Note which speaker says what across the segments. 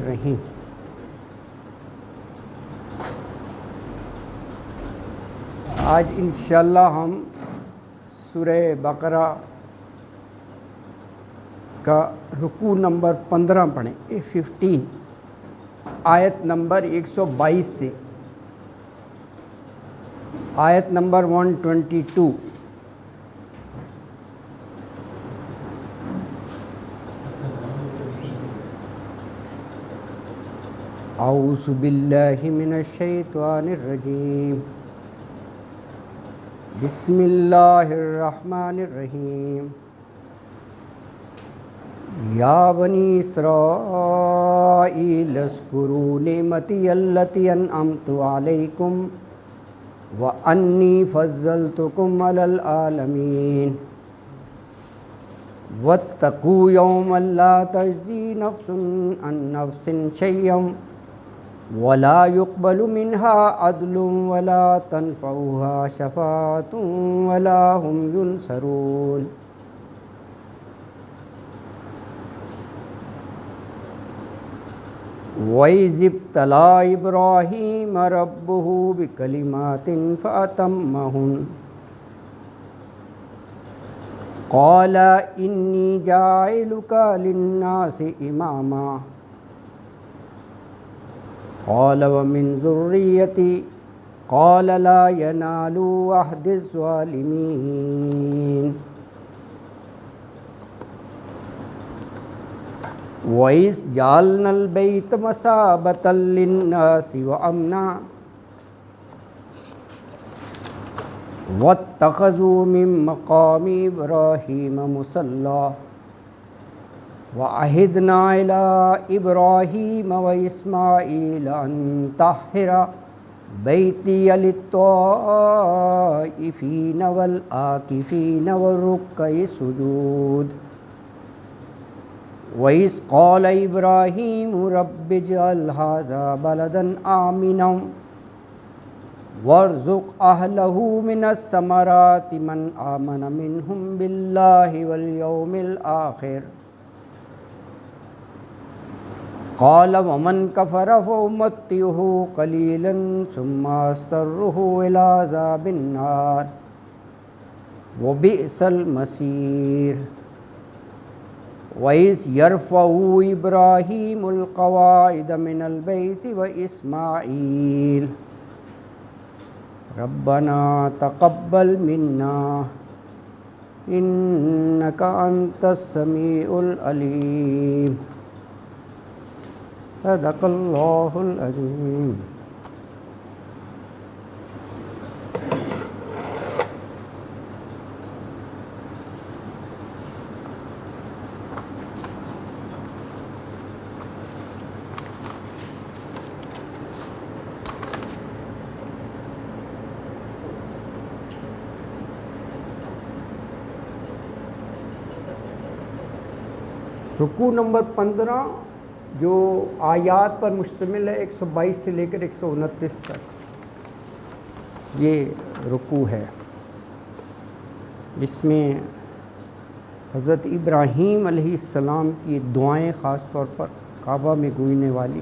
Speaker 1: رحیم۔ آج انشاءاللہ ہم سورہ بقرہ کا رکوع نمبر 15 پڑھیں 15 آیت نمبر 122 سے آیت نمبر 122۔ اعوذ باللہ من الشیطان الرجیم، بسم اللہ الرحمن الرحیم۔ یا بنی اسرائیل اذکروا نعمتی التی انعمت علیکم وانی فضلتکم علی العالمین۔ واتقوا یوما لا تجزی نفس عن نفس شیئا ولا يقبل منها عدل ولا تنفعها شفاعة ولا هم ينصرون۔ وَإِذِ ابْتَلَىٰ إِبْرَاهِيمَ رَبُّهُ بِكَلِمَاتٍ فَأَتَمَّهُنَّ قَالَ إِنِّي جَاعِلُكَ لِلنَّاسِ إِمَامًا قال ومن ذريتي قال لا ينال عهد الظالمين۔ وإذ جعلنا البيت مثابة للناس وأمنا واتخذوا من مقام إبراهيم مصلى وعهدنا إلى إبراهيم وإسماعيل أن طهر بيتي للطائفين والعاكفين والركع السجود۔ وإذ قال إبراهيم رب اجعل هذا بلدا آمنا وارزق أهله من الثمرات من آمن منهم بالله واليوم الآخر قال ومن كفر فأمتعه قليلا ثم أضطره إلى عذاب النار وبئس المصير۔ وإذ يرفع إبراهيم القواعد من البيت وإسماعيل ربنا تقبل منا إنك أنت السميع العليم۔ صدق اللہ العظیم۔ رکوع نمبر 15 جو آیات پر مشتمل ہے 122 سے لے کر 129 تک، یہ رکوع ہے۔ اس میں حضرت ابراہیم علیہ السلام کی دعائیں خاص طور پر کعبہ میں گونجنے والی۔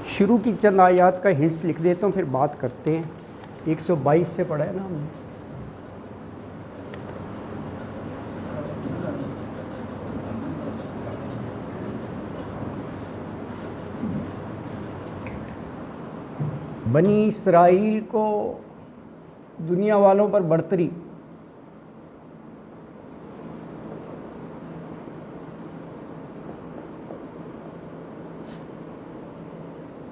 Speaker 1: شروع کی چند آیات کا ہنٹس لکھ دیتا ہوں، پھر بات کرتے ہیں۔ 122 سے پڑھا ہے نا ہم نے۔ بنی اسرائیل کو دنیا والوں پر برتری،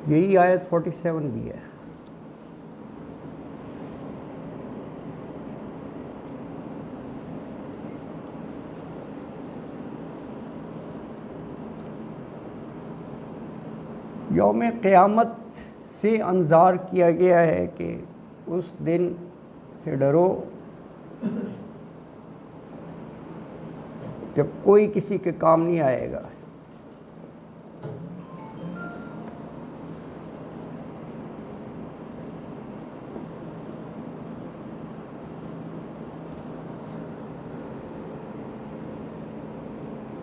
Speaker 1: یہی آیت 47 بھی ہے۔ یوم قیامت سے انذار کیا گیا ہے کہ اس دن سے ڈرو جب کوئی کسی کے کام نہیں آئے گا۔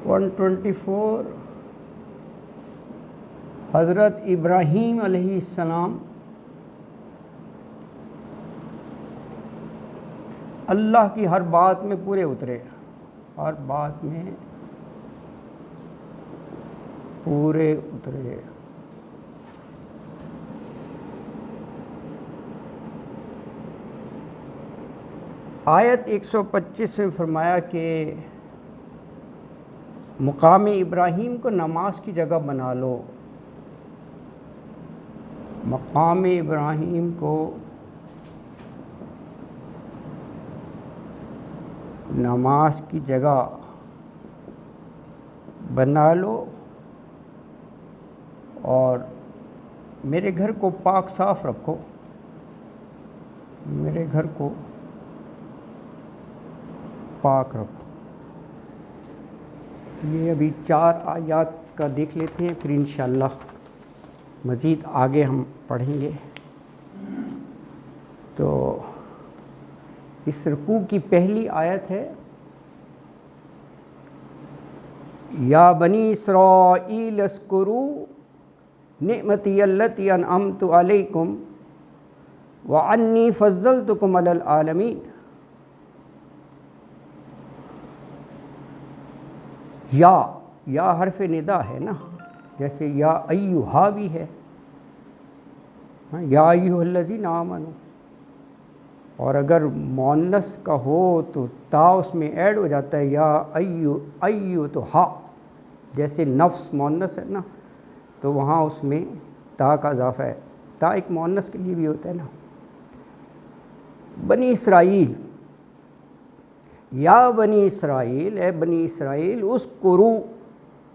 Speaker 1: 124 حضرت ابراہیم علیہ السلام اللہ کی ہر بات میں پورے اترے، ہر بات میں پورے اترے۔ آیت 125 میں فرمایا کہ مقام ابراہیم کو نماز کی جگہ بنا لو، مقام ابراہیم کو نماز کی جگہ بنا لو اور میرے گھر کو پاک صاف رکھو، میرے گھر کو پاک رکھو۔ یہ ابھی 4 آیات کا دیکھ لیتے ہیں، پھر انشاءاللہ مزید آگے ہم پڑھیں گے۔ تو اس رکوع کی پہلی آیت ہے یا بنی اسرائیل اذکروا نعمتی التی انعمت علیکم وانی فضلتکم علی العالمین۔ یا حرف ندا ہے نا، جیسے یا ایہا بھی ہے، یا ایہا الذین آمنوا، اور اگر مؤنث کا ہو تو تا اس میں ایڈ ہو جاتا ہے، یا ایو تو ہا، جیسے نفس مؤنث ہے نا تو وہاں اس میں تا کا اضافہ ہے، تا ایک مؤنث کے لیے بھی ہوتا ہے نا۔ بنی اسرائیل، یا بنی اسرائیل، اے بنی اسرائیل، اذکروا،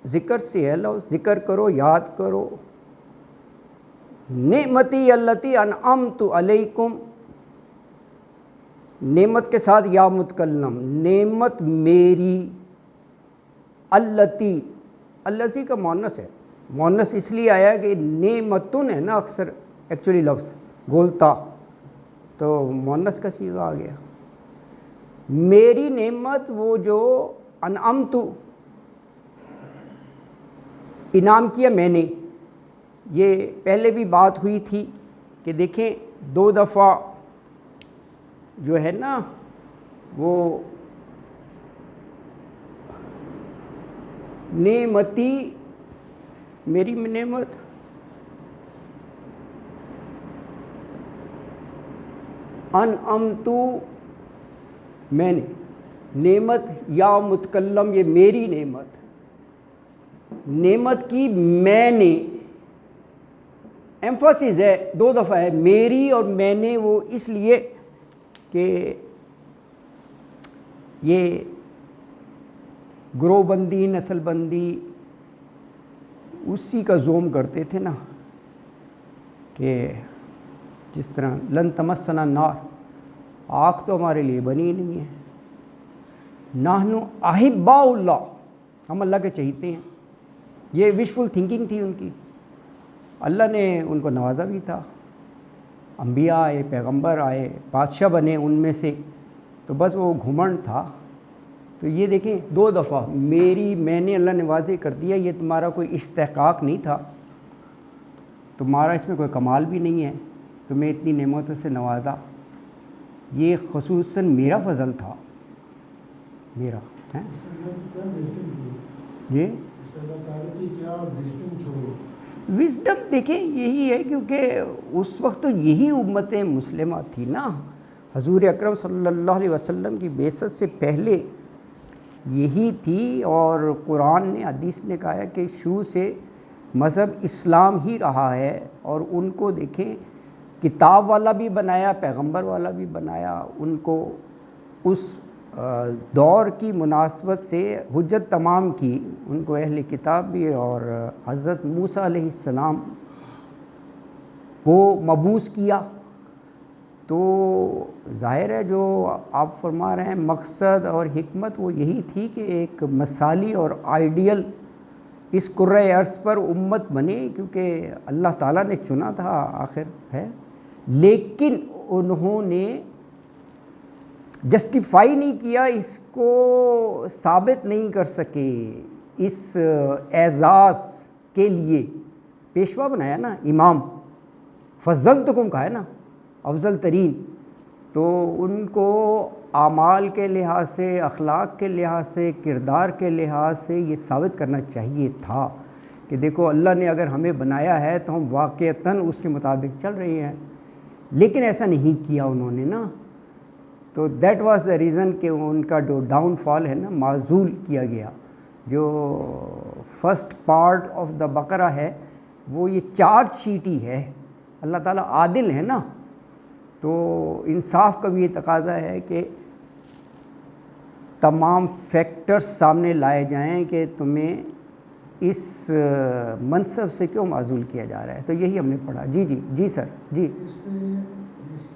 Speaker 1: ذکر سے ہے لفظ، ذکر کرو، یاد کرو، نعمتی التی انعمت علیکم، نعمت کے ساتھ یا متکلم، نعمت میری، التی کا مؤنث ہے، مؤنث اس لیے آیا کہ نعمتن ہے نا اکثر ایکچولی لفظ گولتا، تو مؤنث کا صیغہ آ گیا۔ میری نعمت، وہ جو انعمت، انعام کیا میں نے، یہ پہلے بھی بات ہوئی تھی کہ دیکھیں 2 دفعہ جو ہے نا وہ نعمتی، میری نعمت، انعمتو میں نے، نعمت یا متکلم، یہ میری نعمت، نعمت کی میں نے، ایمفاسس ہے 2 دفعہ ہے، میری اور میں نے، وہ اس لیے کہ یہ گروہ بندی، نسل بندی اسی کا زوم کرتے تھے نا، کہ جس طرح لن تمسنا النار، آگ تو ہمارے لیے بنی نہیں ہے، نحن احباء اللہ، ہم اللہ کے چہیتے ہیں، یہ وشفل تھنکنگ تھی ان کی۔ اللہ نے ان کو نوازا بھی تھا، انبیاء آئے، پیغمبر آئے، بادشاہ بنے ان میں سے، تو بس وہ گھمنڈ تھا۔ تو یہ دیکھیں 2 دفعہ میری، میں نے، اللہ نے واضح کر دیا یہ تمہارا کوئی استحقاق نہیں تھا، تمہارا اس میں کوئی کمال بھی نہیں ہے، تمہیں اتنی نعمتوں سے نوازا، یہ خصوصاً میرا فضل تھا، میرا ہے یہ وزڈم۔ دیکھیں یہی ہے، کیونکہ اس وقت تو یہی امت مسلمہ تھی نا، حضور اکرم صلی اللہ علیہ وسلم کی بعثت سے پہلے یہی تھی، اور قرآن نے، حدیث نے کہا ہے کہ شروع سے مذہب اسلام ہی رہا ہے، اور ان کو دیکھیں کتاب والا بھی بنایا، پیغمبر والا بھی بنایا، ان کو اس دور کی مناسبت سے حجت تمام کی، ان کو اہل کتاب بھی، اور حضرت موسیٰ علیہ السلام کو مبعوث کیا۔ تو ظاہر ہے جو آپ فرما رہے ہیں مقصد اور حکمت وہ یہی تھی کہ ایک مثالی اور آئیڈیل اس کرۂ ارض پر امت بنے، کیونکہ اللہ تعالیٰ نے چنا تھا آخر ہے، لیکن انہوں نے جسٹیفائی نہیں کیا، اس کو ثابت نہیں کر سکے اس اعزاز کے لیے پیشوا بنایا نا، امام، فضلتکم کہا ہے نا، افضل ترین، تو ان کو اعمال کے لحاظ سے، اخلاق کے لحاظ سے، کردار کے لحاظ سے یہ ثابت کرنا چاہیے تھا کہ دیکھو اللہ نے اگر ہمیں بنایا ہے تو ہم واقعتاً اس کے مطابق چل رہے ہیں، لیکن ایسا نہیں کیا انہوں نے نا. تو دیٹ واز دا ریزن کہ ان کا جو ڈاؤن فال ہے نا معزول کیا گیا. جو فرسٹ پارٹ آف دا بقرہ ہے وہ یہ چارج شیٹ ہی ہے. اللہ تعالیٰ عادل ہے نا، تو انصاف کا بھی یہ تقاضا ہے کہ تمام فیکٹرز سامنے لائے جائیں کہ تمہیں اس منصب سے کیوں معزول کیا جا رہا ہے. تو یہی ہم نے پڑھا. جی جی جی سر. جی
Speaker 2: اس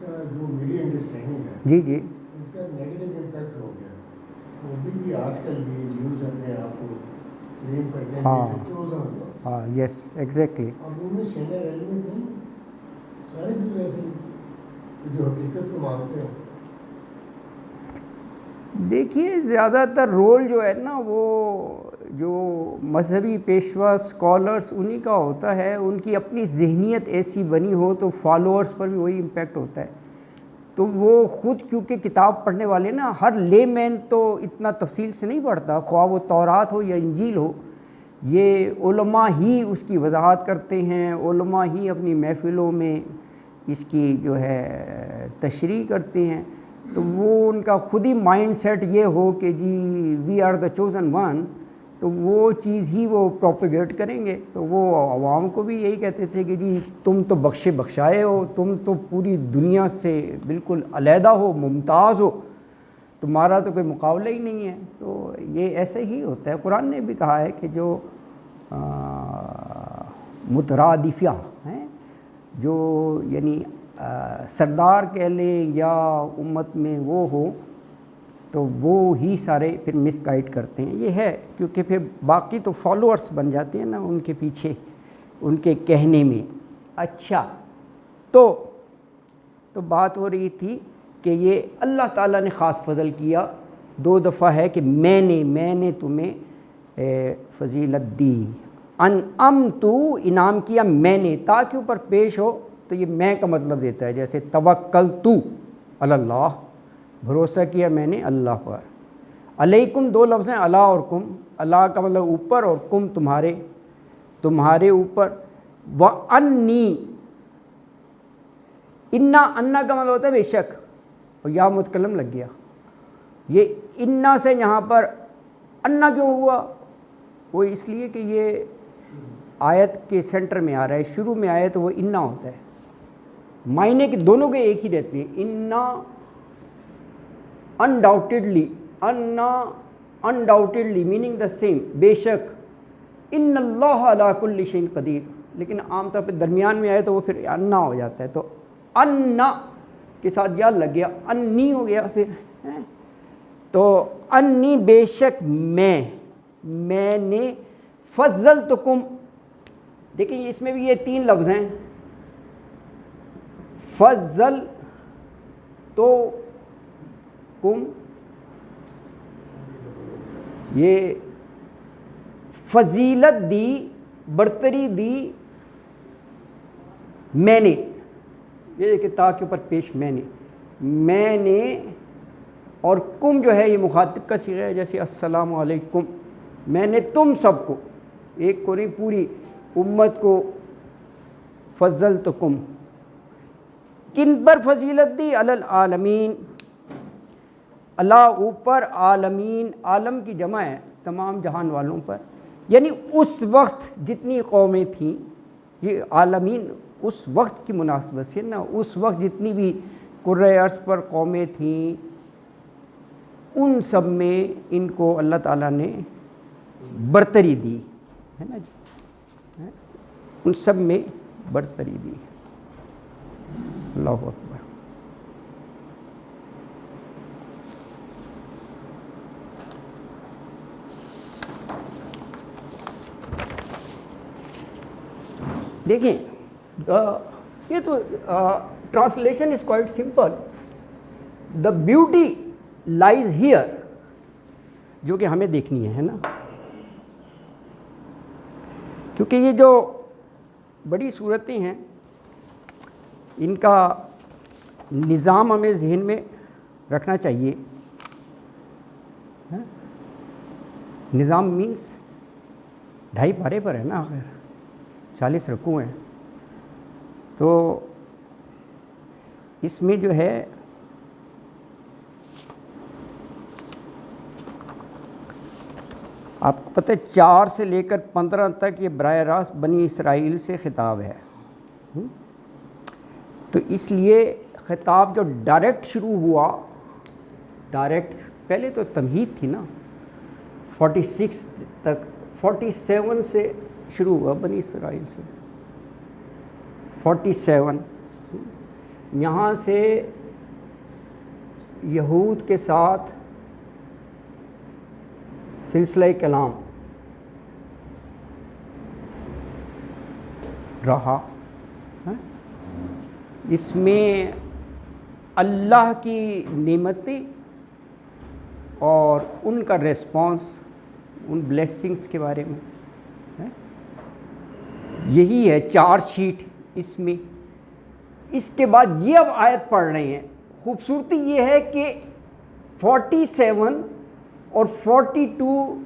Speaker 2: کا جو میری انڈرسٹینڈنگ ہے،
Speaker 1: جی جی
Speaker 2: اس کا نیگیٹو امپیکٹ ہو گیا. وہ بھی آج کل بھی نیوز اپنے آپ کو کلیم کرتے ہیں
Speaker 1: ہاں
Speaker 2: کہ چوزن ہوا.
Speaker 1: ہاں یس ایگزیکٹلی.
Speaker 2: اور ان میں سینئر ایلیمنٹ نہیں، سارے لوگ ایسے ہیں جو حقیقت کو مانتے ہیں.
Speaker 1: دیکھیے زیادہ تر رول جو ہے نا وہ جو مذہبی پیشوا اسکالرس انہی کا ہوتا ہے. ان کی اپنی ذہنیت ایسی بنی ہو تو فالوورس پر بھی وہی امپیکٹ ہوتا ہے. تو وہ خود کیونکہ کتاب پڑھنے والے نا، ہر لے مین تو اتنا تفصیل سے نہیں پڑھتا، خواہ وہ تورات ہو یا انجیل ہو. یہ علماء ہی اس کی وضاحت کرتے ہیں، علماء ہی اپنی محفلوں میں اس کی جو ہے تشریح کرتے ہیں. تو وہ ان کا خود ہی مائنڈ سیٹ یہ ہو کہ جی we are the chosen one, تو وہ چیز ہی وہ پروپیگیٹ کریں گے. تو وہ عوام کو بھی یہی کہتے تھے کہ جی تم تو بخشے بخشائے ہو، تم تو پوری دنیا سے بالکل علیحدہ ہو، ممتاز ہو، تمہارا تو کوئی مقابلہ ہی نہیں ہے. تو یہ ایسے ہی ہوتا ہے. قرآن نے بھی کہا ہے کہ جو مترادفہ ہیں، جو یعنی سردار کہہ لیں یا امت میں وہ ہو، تو وہ ہی سارے پھر مس گائیڈ کرتے ہیں. یہ ہے کیونکہ پھر باقی تو فالوورس بن جاتے ہیں نا ان کے پیچھے، ان کے کہنے میں. اچھا تو بات ہو رہی تھی کہ یہ اللہ تعالیٰ نے خاص فضل کیا. 2 دفعہ ہے کہ میں نے تمہیں فضیلت دی. انعمت، انعام کیا میں نے، تا کے اوپر پیش ہو تو یہ میں کا مطلب دیتا ہے. جیسے توکلت علی اللہ، بھروسہ کیا میں نے اللہ پر. علیکم 2 لفظ ہیں، اللہ اور کم. اللہ کا مطلب اوپر اور کم تمہارے اوپر. وانی، انا کا مطلب ہوتا ہے بے شک، اور یا متکلم لگ گیا. یہ انا سے یہاں پر انا کیوں ہوا؟ وہ اس لیے کہ یہ آیت کے سینٹر میں آ رہا ہے، شروع میں آئے تو وہ انا ہوتا ہے. معنی کے دونوں کے ایک ہی رہتے ہیں. انا انڈاؤٹیڈلی میننگ دا سیم، بے شک. ان اللہ علی کل شیء قدیر، لیکن عام طور پہ درمیان میں آئے تو وہ پھر انا ہو جاتا ہے. تو انا کے ساتھ یا لگ گیا، انی ہو گیا پھر. تو انی بے شک میں نے فضلتکم. دیکھیں اس میں بھی یہ 3 لفظ ہیں، فضل تو کم، یہ فضیلت دی، برتری دی میں نے. یہ دیکھیں تا کے اوپر پیش میں نے، اور کم جو ہے یہ مخاطب کا صیغہ ہے. جیسے السلام علیکم، میں نے تم سب کو، ایک کو نہیں پوری امت کو فضلتکم. کن پر فضیلت دی؟ علی العالمین، اللہ اوپر، عالمین عالم کی جمع ہے تمام جہان والوں پر. یعنی اس وقت جتنی قومیں تھیں، یہ عالمین اس وقت کی مناسبت سے نا، اس وقت جتنی بھی کرۂ ارض پر قومیں تھیں ان سب میں ان کو اللہ تعالیٰ نے برتری دی ہے نا جی، ان سب میں برتری دی. اللہ اکبر. دیکھیں یہ تو translation is quite simple. The beauty lies here, جو کہ ہمیں دیکھنی ہے نا. کیونکہ یہ جو بڑی صورتیں ہیں ان کا نظام ہمیں ذہن میں رکھنا چاہیے. نظام مینس 2.5 پارے پر ہے نا، آخر 40 رکوع ہیں. تو اس میں جو ہے آپ کو پتہ ہے 4 سے لے کر 15 تک یہ براہ راست بنی اسرائیل سے خطاب ہے. تو اس لیے خطاب جو ڈائریکٹ شروع ہوا، ڈائریکٹ پہلے تو تمہید تھی نا، 46 تک 47 سے شروع ہوا بنی اسرائیل سے. 47 یہاں سے یہود کے ساتھ سلسلہ کلام رہا. اس میں اللہ کی نعمتیں اور ان کا ریسپانس، ان بلیسنگز کے بارے میں یہی ہے 4 شیٹ اس میں. اس کے بعد یہ اب آیت پڑھ رہے ہیں. خوبصورتی یہ ہے کہ 47 اور 42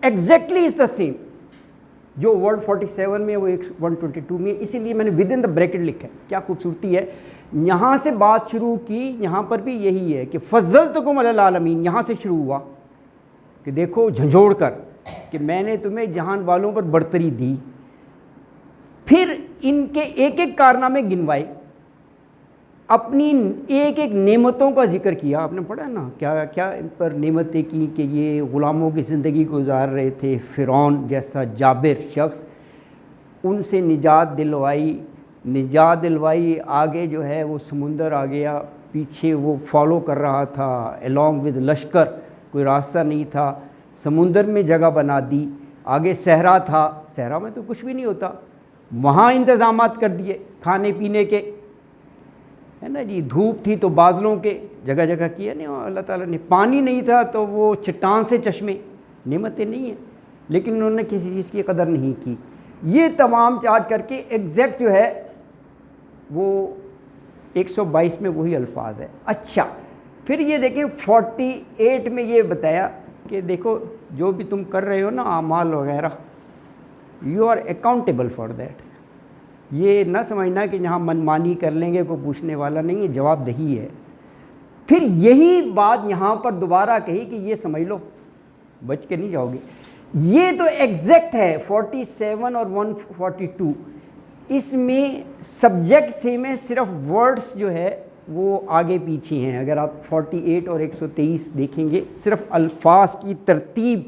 Speaker 1: ایگزیکٹلی از دا سیم. جو ورڈ 47 میں وہ 122 میں، اسی لیے میں نے ود ان دا بریکٹ لکھا ہے. کیا خوبصورتی ہے، یہاں سے بات شروع کی، یہاں پر بھی یہی ہے کہ فضلتکم علی العالمین، یہاں سے شروع ہوا کہ دیکھو جھنجھوڑ کر کہ میں نے تمہیں جہان والوں پر برتری دی. پھر ان کے ایک ایک کارنامے گنوائے، اپنی ایک ایک نعمتوں کا ذکر کیا. آپ نے پڑھا نا کیا کیا ان پر نعمتیں کی کہ یہ غلاموں کی زندگی گزار رہے تھے. فرعون جیسا جابر شخص، ان سے نجات دلوائی. آگے جو ہے وہ سمندر آ گیا، پیچھے وہ فالو کر رہا تھا الانگ ود لشکر، کوئی راستہ نہیں تھا. سمندر میں جگہ بنا دی. آگے صحرا تھا، صحرا میں تو کچھ بھی نہیں ہوتا، وہاں انتظامات کر دیے کھانے پینے کے، ہے نا جی. دھوپ تھی تو بادلوں کے جگہ جگہ کیا نہیں اللہ تعالیٰ نے. پانی نہیں تھا تو وہ چٹان سے چشمے. نعمتیں نہیں ہیں لیکن انہوں نے کسی چیز کی قدر نہیں کی. یہ تمام چارج کر کے ایگزیکٹ جو ہے وہ 122 میں وہی الفاظ ہے. اچھا پھر یہ دیکھیں 48 میں یہ بتایا کہ دیکھو جو بھی تم کر رہے ہو نا اعمال وغیرہ، you are accountable for that. یہ نہ سمجھنا کہ یہاں منمانی کر لیں گے، کوئی پوچھنے والا نہیں ہے، جواب دہی ہے. پھر یہی بات یہاں پر دوبارہ کہی کہ یہ سمجھ لو، بچ کے نہیں جاؤ گے. یہ تو ایگزیکٹ ہے 47 اور 142. اس میں سبجیکٹ سیم ہے، صرف ورڈز جو ہے وہ آگے پیچھے ہیں. اگر آپ 48 اور 123 دیکھیں گے صرف الفاظ کی ترتیب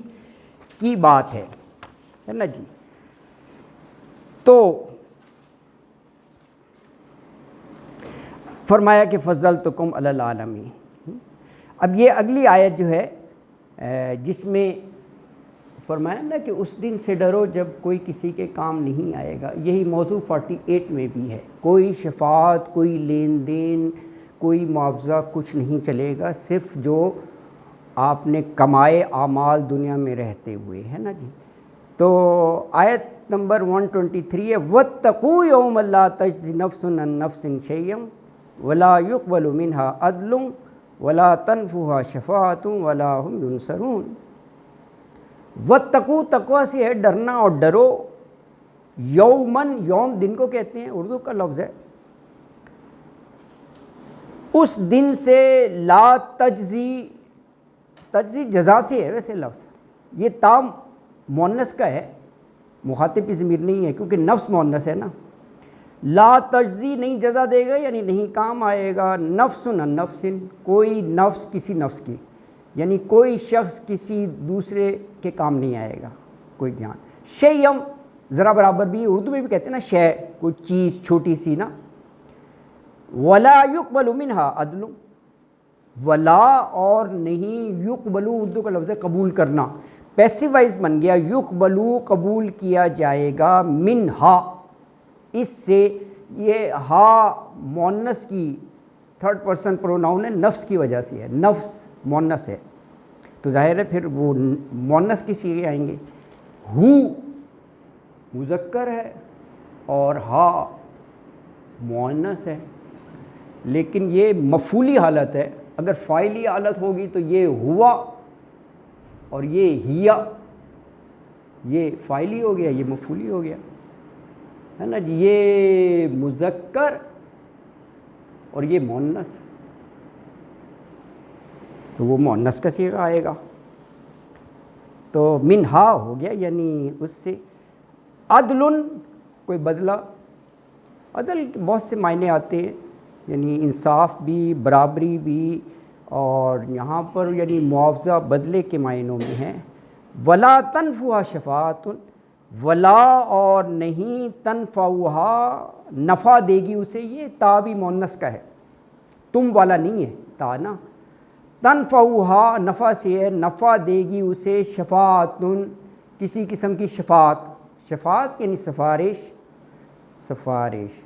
Speaker 1: کی بات ہے نا جی. تو فرمایا کہ فضلتکم علی العالمین. اب یہ اگلی آیت جو ہے جس میں فرمایا نا کہ اس دن سے ڈرو جب کوئی کسی کے کام نہیں آئے گا. یہی موضوع 48 میں بھی ہے. کوئی شفاعت، کوئی لین دین، کوئی معاوضہ کچھ نہیں چلے گا، صرف جو آپ نے کمائے اعمال دنیا میں رہتے ہوئے، ہے نا جی. تو آیت نمبر 123 ہے وَاتَّقُوا يَوْمًا لَا تَجْزِي نَفْسٌ عَن نَفْسٍ شَيْئًا وَلَا يُقْبَلُ مِنْهَا عَدْلٌ وَلَا تَنفُعُهَا شَفَاعَةٌ وَلَا هُمْ يُنصَرُونَ. وَاتَّقُوا تقویٰ سے ہے ڈرنا اور ڈرو. یومن، یوم دن کو کہتے ہیں، اردو کا لفظ ہے. اس دن سے لا تجزی، تجزی جزا سے ہے ویسے لفظ. یہ تام مؤنث کا ہے، مخاطب کی ضمیر نہیں ہے کیونکہ نفس مؤنث ہے نا. لا تجزی نہیں جزا دے گا یعنی نہیں کام آئے گا. نفس عن نفس، کوئی نفس کسی نفس کی، یعنی کوئی شخص کسی دوسرے کے کام نہیں آئے گا، کوئی جان. شیئم ذرا برابر بھی اردو میں بھی کہتے ہیں نا، شے کوئی چیز چھوٹی سی نا. ولا يقبل منها عدل، ولا اور نہیں، یقبلو اردو کا لفظ ہے قبول کرنا، پیسو وائز بن گیا. یقبلو قبول کیا جائے گا، منہا اس سے. یہ ہا مؤنث کی 3rd پرسن پروناؤن ہے، نفس کی وجہ سے ہے، نفس مؤنث ہے تو ظاہر ہے پھر وہ مؤنث کی صیغے آئیں گے. ہو مذکر ہے اور ہا مؤنث ہے، لیکن یہ مفعولی حالت ہے. اگر فاعلی حالت ہوگی تو یہ ہوا اور یہ ہیا، یہ فاعلی ہو گیا، یہ مفعولی ہو گیا، ہے نا جی. یہ مذکر اور یہ مؤنث، تو وہ مؤنث کا صیغہ آئے گا. تو منہا ہو گیا، یعنی اس سے. عدل کوئی بدلہ، عدل کے بہت سے معنی آتے ہیں، یعنی انصاف بھی، برابری بھی، اور یہاں پر یعنی معاوضہ بدلے کے معنوں میں ہے. ولا تنفعها شفاعت، ولا اور نہیں، تنفعها نفع دے گی اسے. یہ تا بھی مؤنث کا ہے، تم والا نہیں ہے تا نا. تنفعها نفع سے ہے، نفع دے گی اسے. شفاعت کسی قسم کی شفاعت، شفاعت یعنی سفارش، سفارش.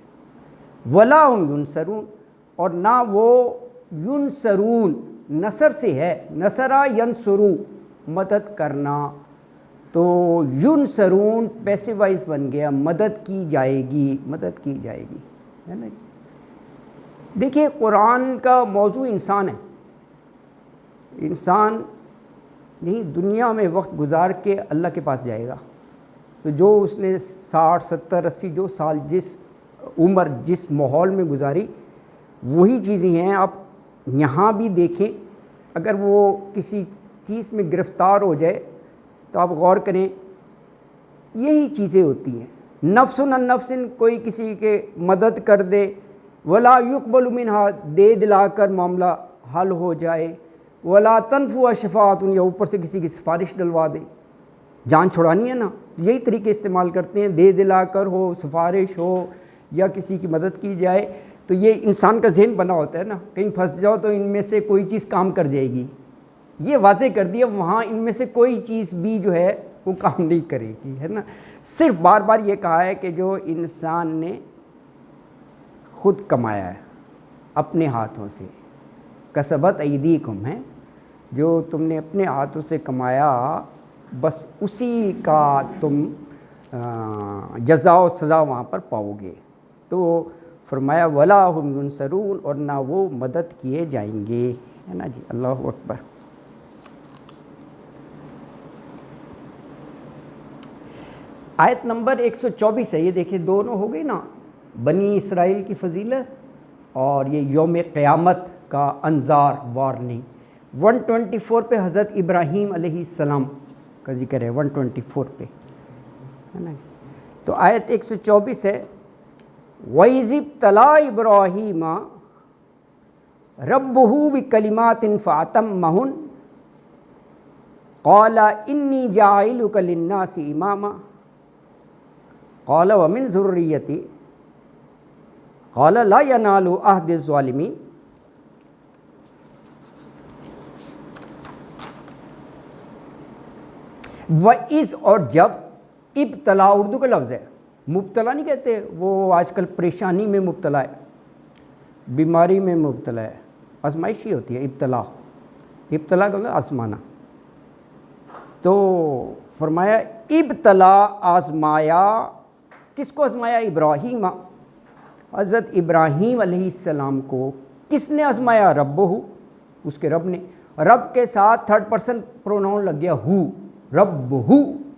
Speaker 1: ولا هم ینصرون، اور نہ وہ ینصرون، نصر سے ہے، نصرہ ینصرو مدد کرنا، تو ینصرون پیسے وائز بن گیا، مدد کی جائے گی، مدد کی جائے گی، ہے نا. دیکھیے قرآن کا موضوع انسان ہے. انسان نہیں دنیا میں وقت گزار کے اللہ کے پاس جائے گا. تو جو اس نے 60 70 80 جو سال جس عمر جس ماحول میں گزاری، وہی چیزیں ہیں. آپ یہاں بھی دیکھیں، اگر وہ کسی چیز میں گرفتار ہو جائے تو آپ غور کریں، یہی چیزیں ہوتی ہیں. نفس عن نفس، کوئی کسی کے مدد کر دے، ولا یقبل منہا، دے دلا کر معاملہ حل ہو جائے. ولا تنفع شفاعت، یا اوپر سے کسی کی سفارش ڈلوا دیں، جان چھڑانی ہے نا، یہی طریقے استعمال کرتے ہیں. دے دلا کر ہو، سفارش ہو، یا کسی کی مدد کی جائے. تو یہ انسان کا ذہن بنا ہوتا ہے نا، کہیں پھنس جاؤ تو ان میں سے کوئی چیز کام کر جائے گی. یہ واضح کر دیا وہاں ان میں سے کوئی چیز بھی جو ہے وہ کام نہیں کرے گی، ہے نا. صرف بار بار یہ کہا ہے کہ جو انسان نے خود کمایا ہے اپنے ہاتھوں سے، کسبت ایدیکم ہے، جو تم نے اپنے ہاتھوں سے کمایا، بس اسی کا تم جزا و سزا وہاں پر پاؤ گے. تو فرمایا ولا هم ینصرون، اور نہ وہ مدد کیے جائیں گے، ہے نا جی. اللہ اکبر. آیت نمبر 124 ہے. یہ دیکھیں دونوں ہو گئی نا، بنی اسرائیل کی فضیلت اور یہ یوم قیامت کا انذار، وارننگ. 124 پہ حضرت ابراہیم علیہ السلام کا ذکر ہے، 124 پہ، ہے نا جی. تو آیت 124 ہے، وَإِذِ ابْتَلَىٰ إِبْرَاهِيمَ رَبُّهُ بِكَلِمَاتٍ فَأَتَمَّهُنَّ قَالَ إِنِّي جَاعِلُكَ لِلنَّاسِ إِمَامًا قَالَ وَمِنْ ذُرِّيَّتِي قَالَ لَا يَنَالُ عَهْدِ الظَّالِمِينَ. وَإِذ، اور جب، ابتلا اردو کا لفظ ہے، مبتلا نہیں کہتے. وہ آج کل پریشانی میں مبتلا ہے، بیماری میں مبتلا ہے، آزمائش ہی ہوتی ہے ابتلا. ابتلا کا مطلب آزمانا. تو فرمایا ابتلا، آزمایا. کس کو آزمایا؟ ابراہیم، حضرت ابراہیم علیہ السلام کو. کس نے آزمایا؟ ربہ، اس کے رب نے. رب کے ساتھ تھرڈ پرسن پروناؤن لگ گیا، ہو، ربہ،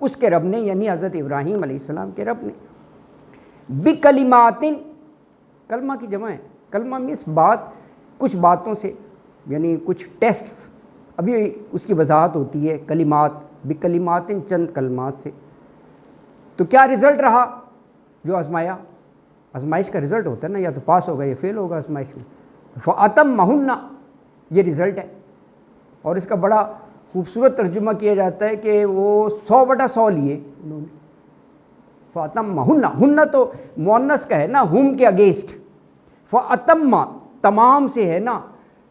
Speaker 1: اس کے رب نے، یعنی حضرت ابراہیم علیہ السلام کے رب نے. بکلمات، کلمہ کی جمع ہے. کلمہ مینس بات، کچھ باتوں سے، یعنی کچھ ٹیسٹس، ابھی اس کی وضاحت ہوتی ہے. کلمات، بکلمات، چند کلمات سے. تو کیا رزلٹ رہا جو آزمایا؟ آزمائش کا رزلٹ ہوتا ہے نا، یا تو پاس ہوگا یا فیل ہوگا آزمائش میں. فَأَتَمَّهُنَّ، یہ رزلٹ ہے. اور اس کا بڑا خوبصورت ترجمہ کیا جاتا ہے کہ وہ 100/100 لیے انہوں نے. فَأَتَمَّهُنَّ، ہن تو مؤنث کا ہے نا، ہم کے اگینسٹ. فَأَتَمَّ تمام سے ہے نا،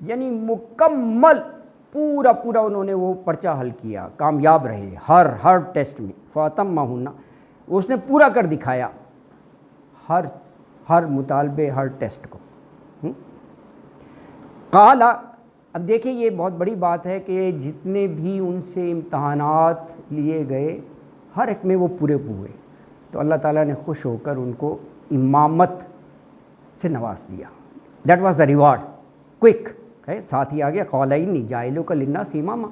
Speaker 1: یعنی مکمل پورا پورا انہوں نے وہ پرچہ حل کیا، کامیاب رہے ہر ٹیسٹ میں. فَأَتَمَّهُنَّ، اس نے پورا کر دکھایا ہر مطالبے، ہر ٹیسٹ کو. قال، اب دیکھیں یہ بہت بڑی بات ہے کہ جتنے بھی ان سے امتحانات لیے گئے ہر ایک میں وہ پورے ہوئے. تو اللہ تعالیٰ نے خوش ہو کر ان کو امامت سے نواز دیا. That was the reward. Quick ہے، ساتھ ہی آ گیا قال انی جاعلک للناس اماما.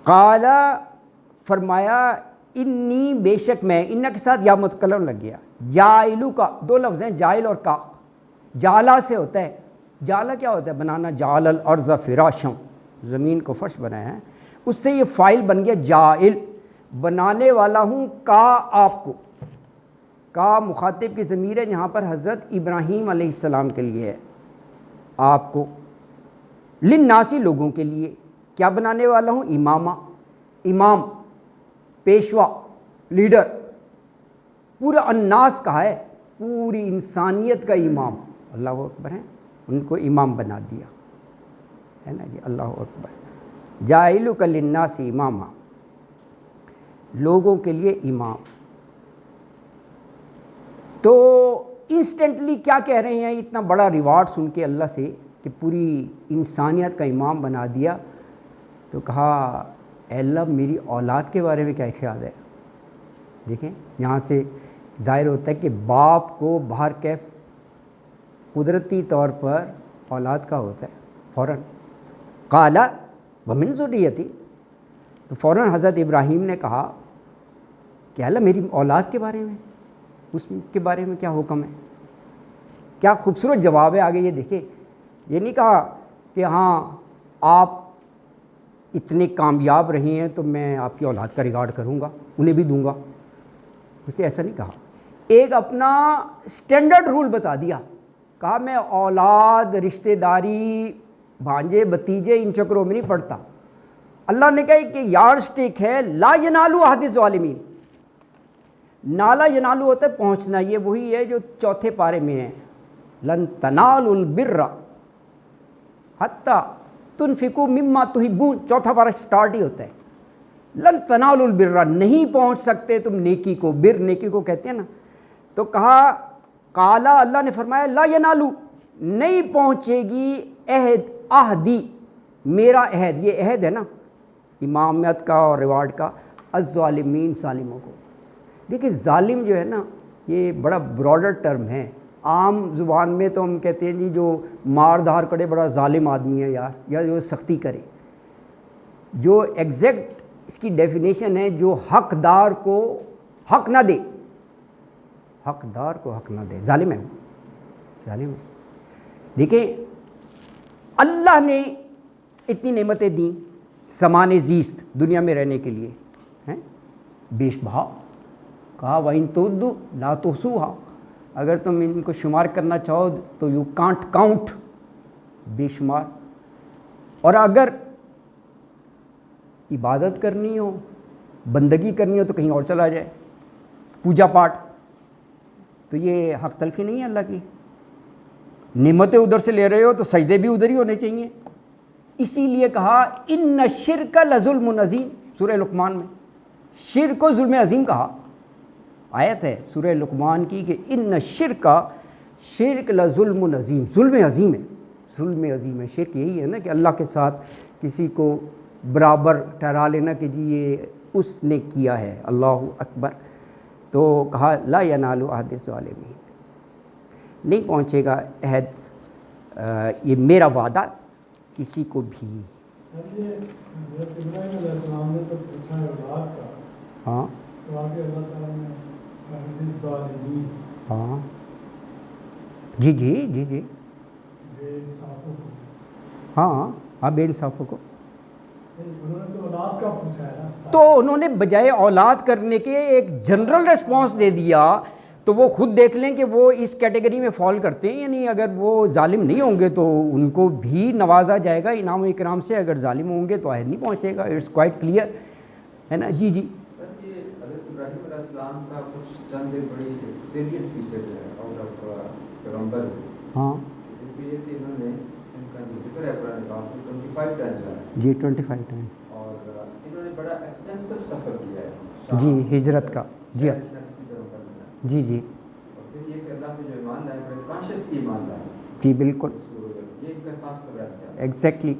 Speaker 1: قال فرمایا انی بے شک میں، انّا کے ساتھ یا متکلم لگ گیا. جاعلو کا دو لفظ ہیں، جائل اور کا. جالا سے ہوتا ہے، جالا کیا ہوتا ہے؟ بنانا. جعل الارض فراشا، زمین کو فرش بنایا ہے. اس سے یہ فائل بن گیا جائل، بنانے والا ہوں کا آپ کو. کا مخاطب کی ضمیر ہے یہاں پر حضرت ابراہیم علیہ السلام کے لیے ہے، آپ کو. للناسی لوگوں کے لیے. کیا بنانے والا ہوں؟ امامہ، امام، پیشوا، لیڈر. پورا الناس کہا ہے، پوری انسانیت کا امام. اللہ اکبر ہے، ان کو امام بنا دیا ہے نا جی. اللہ اکبر. جاعلک للناس امامہ، لوگوں کے لیے امام. تو انسٹنٹلی کیا کہہ رہے ہیں؟ اتنا بڑا ریوارڈ سن کے اللہ سے کہ پوری انسانیت کا امام بنا دیا، تو کہا اے اللہ میری اولاد کے بارے میں کیا خیال ہے؟ دیکھیں یہاں سے ظاہر ہوتا ہے کہ باپ کو باہر کیف قدرتی طور پر اولاد کا ہوتا ہے فوراً. قال ومن ذریتی، تو فوراً حضرت ابراہیم نے کہا کہ اللہ میری اولاد کے بارے میں، اس کے بارے میں کیا حکم ہے؟ کیا خوبصورت جواب ہے. آگے یہ دیکھیں، یہ نہیں کہا کہ ہاں آپ اتنے کامیاب رہے ہیں تو میں آپ کی اولاد کا ریکارڈ کروں گا، انہیں بھی دوں گا. کچھ ایسا نہیں کہا. ایک اپنا سٹینڈرڈ رول بتا دیا. کہا میں اولاد، رشتہ داری، بھانجے بھتیجے ان چکروں میں نہیں پڑتا. اللہ نے کہا کہ یارڈ سٹک ہے، لا ینالو عہد الظالمین. نالا ینالو ہوتا ہے پہنچنا، یہ وہی ہے جو چوتھے پارے میں ہے. لن تنالوا البر حتی تنفقوا مما تحبون، چوتھا پارہ سٹارٹ ہی ہوتا ہے. لن تنالوا البر، نہیں پہنچ سکتے تم نیکی کو. بر نیکی کو کہتے ہیں نا. تو کہا قالا، اللہ نے فرمایا لا ینالو، نہیں پہنچے گی عہد، عہدی میرا عہد. یہ عہد ہے نا امامت کا اور ریوارڈ کا. الظالمین، ظالموں کو. دیکھیں ظالم جو ہے نا یہ بڑا براڈر ٹرم ہے. عام زبان میں تو ہم کہتے ہیں جی جو مار دھار کرے بڑا ظالم آدمی ہے یار، یا جو سختی کرے. جو ایگزیکٹ اس کی ڈیفینیشن ہے جو حقدار کو حق نہ دے، حقدار کو حق نہ دے، ظالم ہے، ظالم ہے. دیکھیں اللہ نے اتنی نعمتیں دیں، سامان زیست دنیا میں رہنے کے لیے ہیں بیش بہا. کہا وَإِن تُعُدُّوا لَا تُحْصُوهَا، اگر تم ان کو شمار کرنا چاہو تو یو کانٹ کاؤنٹ، بے شمار. اور اگر عبادت کرنی ہو، بندگی کرنی ہو تو کہیں اور چلا جائے، پوجا پاٹ. تو یہ حق تلفی نہیں ہے اللہ کی. نعمتیں ادھر سے لے رہے ہو تو سجدے بھی ادھر ہی ہونے چاہیے. اسی لیے کہا ان الشرک لظلم عظیم، سورہ لقمان میں شرک کو ظلم عظیم کہا. آیت ہے سورہ لقمان کی کہ ان الشرک، شرک لظلم عظیم، ظلم عظیم ہے، ظلم عظیم ہے. شرک یہی ہے نا کہ اللہ کے ساتھ کسی کو برابر ٹھہرا لینا کہ جی یہ اس نے کیا ہے. اللہ اکبر. تو کہا لا ینال عہد الظالمین، نہیں پہنچے گا عہد، یہ میرا وعدہ کسی کو بھی. ہاں ہاں جی جی جی جی ہاں ہاں بے انصافوں کو. تو انہوں نے بجائے اولاد کرنے کے ایک جنرل ریسپانس دے دیا. تو وہ خود دیکھ لیں کہ وہ اس کیٹیگری میں فال کرتے ہیں، یعنی اگر وہ ظالم نہیں ہوں گے تو ان کو بھی نوازا جائے گا انعام و اکرام سے. اگر ظالم ہوں گے تو عہد نہیں پہنچے گا. اٹس کوائٹ کلیئر ہے نا. جی جی
Speaker 3: سر، یہ حضرت ابراہیم علیہ السلام کا کچھ چند بڑی سیلینٹ فیچر ہے آؤٹ آف پیغمبر.
Speaker 1: ہاں
Speaker 3: یہ کہ انہوں نے ان کا جو ذکر ہے قرآن پاک میں 25 ٹائم ہے
Speaker 1: جی 25 ٹائم.
Speaker 3: اور انہوں نے بڑا ایکسٹینسو سفر کیا ہے
Speaker 1: جی ہجرت کا. جی جی جی
Speaker 3: اور پھر یہ کہ اللہ پہ جو ایمان لائے بڑے کانشیس کی ایمان لائے.
Speaker 1: جی بالکل
Speaker 3: یہ ان کا خاص طور ہے.
Speaker 1: ایگزیکٹلی.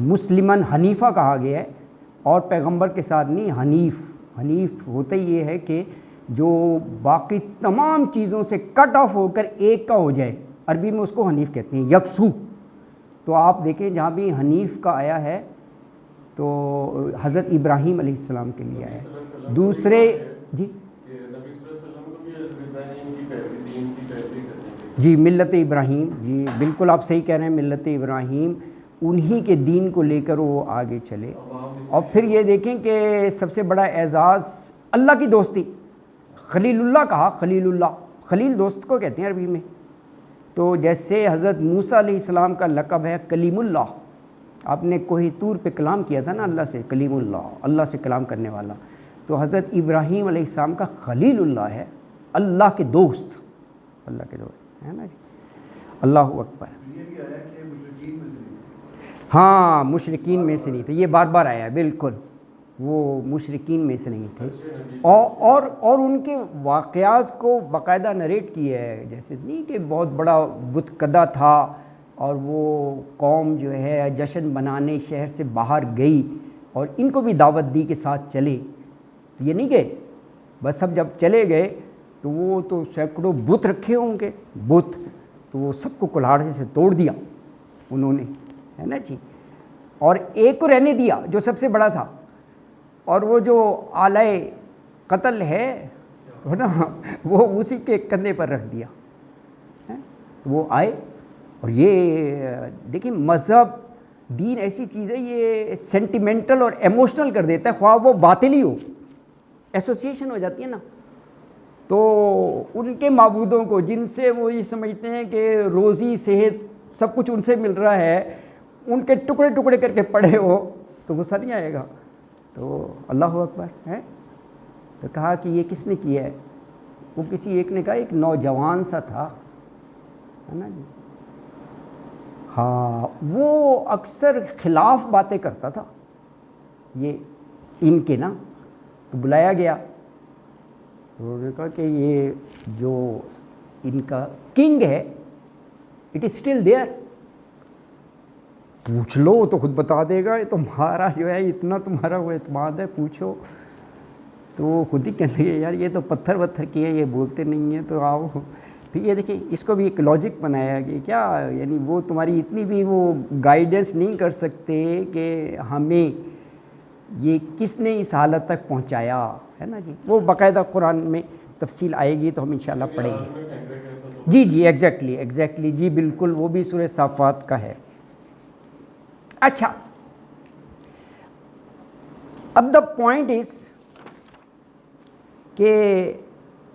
Speaker 1: مسلمن حنیفہ کہا گیا ہے اور پیغمبر کے ساتھ نہیں، حنیف ہوتا ہی یہ ہے کہ جو باقی تمام چیزوں سے کٹ آف ہو کر ایک کا ہو جائے، عربی میں اس کو حنیف کہتے ہیں، یکسو۔ تو آپ دیکھیں جہاں بھی حنیف کا آیا ہے تو حضرت ابراہیم علیہ السلام کے لیے آیا ہے۔ دوسرے جی جی ملت ابراہیم، جی بالکل آپ صحیح کہہ رہے ہیں، ملت ابراہیم انہی کے دین کو لے کر وہ آگے چلے۔ اور پھر یہ دیکھیں کہ سب سے بڑا اعزاز اللہ کی دوستی، خلیل اللہ کہا، خلیل اللہ، خلیل دوست کو کہتے ہیں عربی میں۔ تو جیسے حضرت موسیٰ علیہ السلام کا لقب ہے کلیم اللہ، آپ نے کوہ طور پہ کلام کیا تھا نا اللہ سے، کلیم اللہ، اللہ سے کلام کرنے والا۔ تو حضرت ابراہیم علیہ السلام کا خلیل اللہ ہے، اللہ کے دوست، اللہ کے دوست ہے نا جی۔ اللہ اکبر۔ ہاں مشرکین میں سے نہیں تھے، یہ بار بار آیا ہے، بالکل وہ مشرکین میں سے نہیں تھے۔ اور ان کے واقعات کو باقاعدہ نریٹ کیا ہے، جیسے نہیں کہ بہت بڑا بت کدہ تھا اور وہ قوم جو ہے جشن بنانے شہر سے باہر گئی اور ان کو بھی دعوت دی کے ساتھ چلے، تو یہ نہیں گئے بس، اب جب چلے گئے تو وہ تو سینکڑوں بت رکھے ہوں گے، بت تو وہ سب کو کلہاڑ سے توڑ دیا انہوں نے، ہے نا جی۔ اور ایک کو رہنے دیا جو سب سے بڑا تھا، اور وہ جو آلہ قتل ہے تو نا وہ اسی کے کندھے پر رکھ دیا۔ تو وہ آئے، اور یہ دیکھیں مذہب دین ایسی چیز ہے، یہ سینٹیمنٹل اور ایموشنل کر دیتا ہے، خواہ وہ باطل ہی ہو، ایسوسیشن ہو جاتی ہے نا۔ تو ان کے معبودوں کو جن سے وہ یہ سمجھتے ہیں کہ روزی صحت سب کچھ ان سے مل رہا ہے، ان کے ٹکڑے ٹکڑے کر کے پڑے ہو تو غصہ نہیں آئے گا؟ تو اللہ اکبر ہے۔ تو کہا کہ یہ کس نے کیا ہے؟ وہ کسی ایک نے کہا ایک نوجوان سا تھا، ہے نا جی۔ ہاں وہ اکثر خلاف باتیں کرتا تھا یہ ان کے نا، تو بلایا گیا، انہوں نے کہا کہ یہ جو ان کا کنگ ہے اٹ از اسٹل دیئر، پوچھ لو تو خود بتا دے گا، یہ تمہارا جو ہے اتنا تمہارا وہ اعتماد ہے، پوچھو۔ تو وہ خود ہی کہنے لگے یار یہ تو پتھر وتھر کی ہے، یہ بولتے نہیں ہیں، تو آؤ۔ پھر یہ دیکھیں اس کو بھی ایک لاجک بنایا کہ کیا یعنی وہ تمہاری اتنی بھی وہ گائیڈنس نہیں کر سکتے کہ ہمیں یہ کس نے اس حالت تک پہنچایا، ہے نا جی۔ وہ باقاعدہ قرآن میں تفصیل آئے گی تو ہم انشاءاللہ پڑھیں گے۔ جی جی ایگزیکٹلی جی بالکل، وہ بھی سورہ صافات کا ہے۔ اچھا، اب دا پوائنٹ از کہ